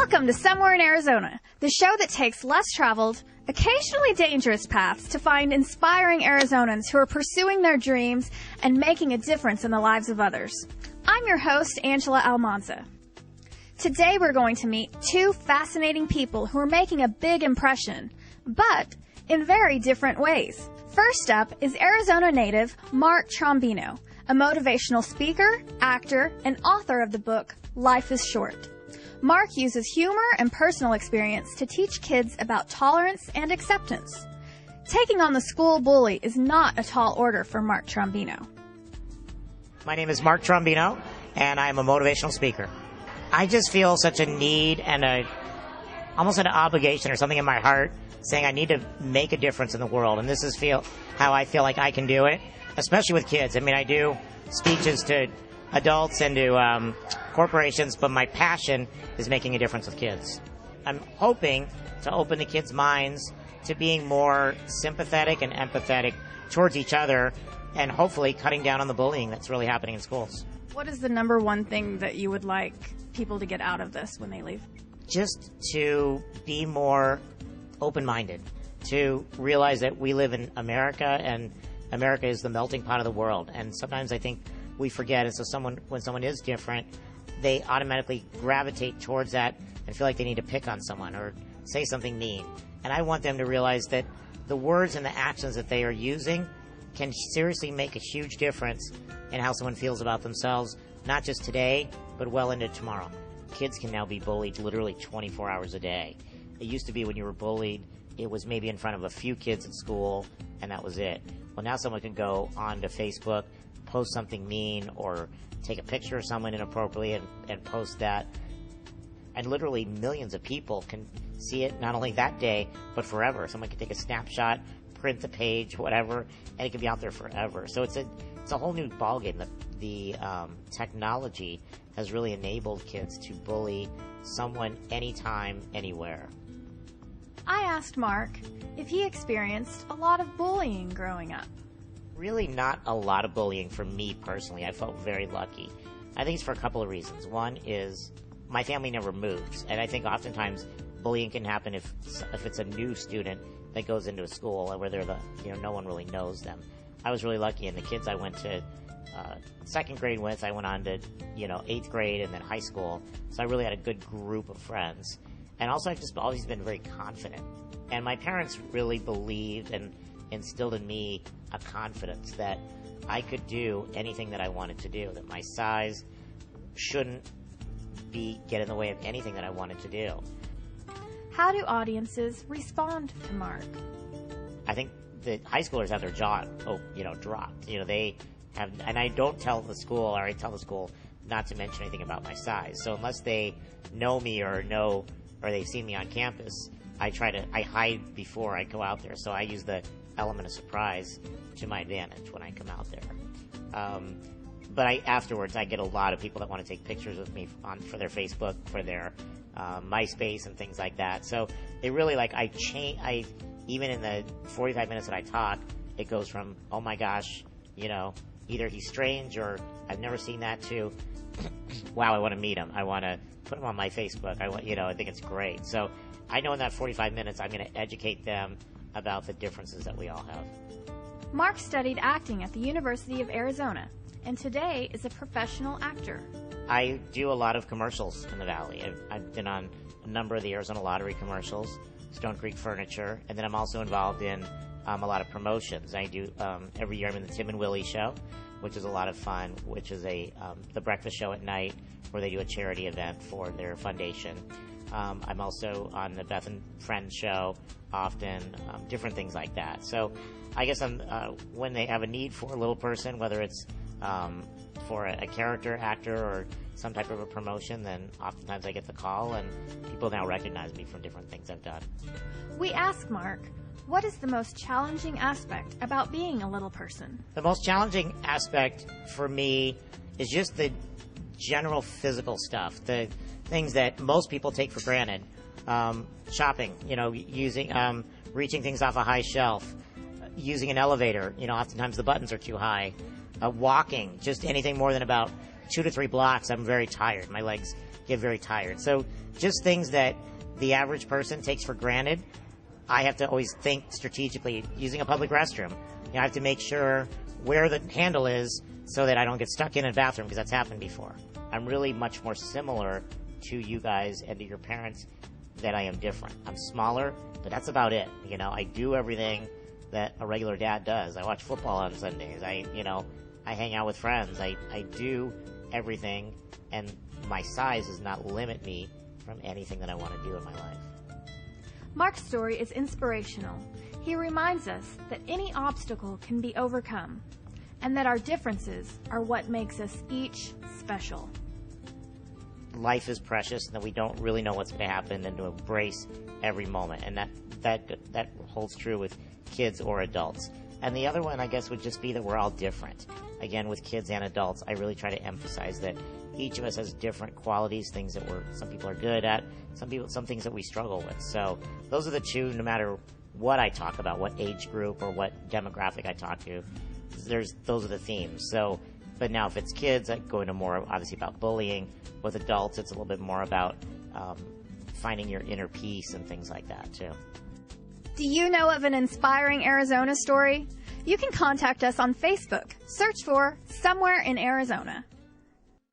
Welcome to Somewhere in Arizona, the show that takes less traveled, occasionally dangerous paths to find inspiring Arizonans who are pursuing their dreams and making a difference in the lives of others. I'm your host, Angela Almanza. Today we're going to meet two fascinating people who are making a big impression, but in very different ways. First up is Arizona native Mark Trombino, a motivational speaker, actor, and author of the book Life is Short. Mark uses humor and personal experience to teach kids about tolerance and acceptance. Taking on the school bully is not a tall order for Mark Trombino. My name is Mark Trombino, and I'm a motivational speaker. I just feel such a need and almost an obligation or something in my heart saying I need to make a difference in the world, and this is how I feel like I can do it, especially with kids. I mean, I do speeches to adults and to corporations, but my passion is making a difference with kids. I'm hoping to open the kids' minds to being more sympathetic and empathetic towards each other and hopefully cutting down on the bullying that's really happening in schools. What is the number one thing that you would like people to get out of this when they leave? Just to be more open-minded, to realize that we live in America and America is the melting pot of the world. And sometimes I think we forget, and so when someone is different, they automatically gravitate towards that and feel like they need to pick on someone or say something mean. And I want them to realize that the words and the actions that they are using can seriously make a huge difference in how someone feels about themselves, not just today, but well into tomorrow. Kids can now be bullied literally 24 hours a day. It used to be when you were bullied, it was maybe in front of a few kids at school, and that was it. Well, now someone can go onto Facebook, post something mean, or take a picture of someone inappropriately and post that. And literally millions of people can see it not only that day, but forever. Someone can take a snapshot, print the page, whatever, and it can be out there forever. So it's a whole new ballgame. The technology has really enabled kids to bully someone anytime, anywhere. I asked Mark if he experienced a lot of bullying growing up. Really not a lot of bullying for me personally. I felt very lucky. I think it's for a couple of reasons. One is my family never moves, and I think oftentimes bullying can happen if it's a new student that goes into a school where no one really knows them. I was really lucky, and the kids I went to second grade with, I went on to 8th grade and then high school, so I really had a good group of friends. And also I've just always been very confident, and my parents really believed and instilled in me a confidence that I could do anything that I wanted to do, that my size shouldn't get in the way of anything that I wanted to do. How do audiences respond to Mark? I think the high schoolers have their jaw, dropped. They have, and I don't tell the school, or I tell the school not to mention anything about my size. So unless they know me or they've seen me on campus, I hide before I go out there. So I use the element of surprise to my advantage when I come out there. But afterwards, I get a lot of people that want to take pictures with me for their Facebook, for their MySpace and things like that. So it really, even in the 45 minutes that I talk, it goes from, oh my gosh, either he's strange or I've never seen that, to, wow, I want to meet him. I want to put him on my Facebook. I think it's great. So I know in that 45 minutes, I'm going to educate them about the differences that we all have. Mark studied acting at the University of Arizona, and today is a professional actor. I do a lot of commercials in the Valley. I've been on a number of the Arizona Lottery commercials, Stone Creek Furniture, and then I'm also involved in a lot of promotions. I do, every year I'm in the Tim and Willie Show, which is a lot of fun, which is the breakfast show at night where they do a charity event for their foundation. I'm also on the Beth and Friends show often, different things like that. So I guess when they have a need for a little person, whether it's for a character actor or some type of a promotion, then oftentimes I get the call, and people now recognize me from different things I've done. We ask Mark, what is the most challenging aspect about being a little person? The most challenging aspect for me is just the general physical stuff, the things that most people take for granted. Shopping, using, reaching things off a high shelf, using an elevator, oftentimes the buttons are too high. Walking, just anything more than about 2 to 3 blocks, I'm very tired. My legs get very tired. So just things that the average person takes for granted, I have to always think strategically. Using a public restroom, I have to make sure where the handle is so that I don't get stuck in a bathroom, because that's happened before. I'm really much more similar to you guys and to your parents than I am different. I'm smaller, but that's about it. I do everything that a regular dad does. I watch football on Sundays. I hang out with friends. I do everything, and my size does not limit me from anything that I want to do in my life. Mark's story is inspirational. He reminds us that any obstacle can be overcome, and that our differences are what makes us each special. Life is precious, and that we don't really know what's going to happen, and to embrace every moment. And that holds true with kids or adults. And the other one, I guess, would just be that we're all different. Again, with kids and adults, I really try to emphasize that each of us has different qualities, things that some people are good at, some things that we struggle with. So those are the two, no matter what I talk about, what age group or what demographic I talk to, those are the themes. So, but now if it's kids, I go into more obviously about bullying. With adults, it's a little bit more about finding your inner peace and things like that too. Do you know of an inspiring Arizona story? You can contact us on Facebook. Search for Somewhere in Arizona.